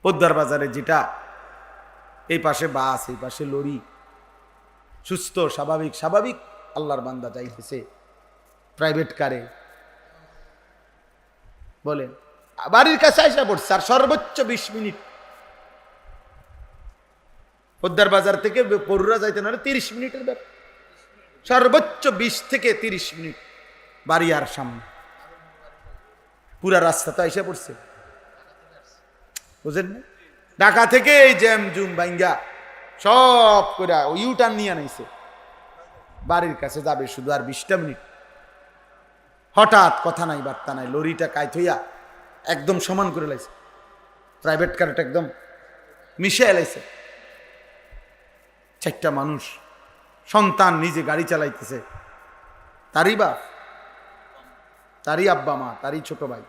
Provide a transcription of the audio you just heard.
পোদ্দার বাজারে যেটা, এই পাশে বাস, এই পাশে লরি, সুস্থ স্বাভাবিক স্বাভাবিক আল্লাহর বান্দা যাইতেছে প্রাইভেট কারে, বলেন বাড়ির কাছে আইসা পড়ছে, আর সর্বোচ্চ 20 মিনিট। পোদ্দার বাজার থেকে পড়ুরা যাইতে না 30 মিনিটের ব্যাপার, সর্বোচ্চ 20 থেকে 30 মিনিট বাড়ি আর সামনে, পুরা রাস্তা তো আইসা পড়ছে, বুঝেন না? ঢাকা থেকে এই জ্যাম জুম ভাঙ্গা সব করে ইউটার্ন নিয়ে আনাইছে, বাড়ির কাছে যাবে শুধু আর 20টা মিনিট। হঠাৎ কথা নাই বার্তা নাই, লরিটা কাইত হইয়া একদম সমান করে লাইছে, প্রাইভেট কারটা একদম মিশে এলাইছে। 4টা মানুষ, সন্তান নিজে গাড়ি চালাইতেছে, তারই বাপ, তারই আব্বা মা, তারই ছোট ভাই।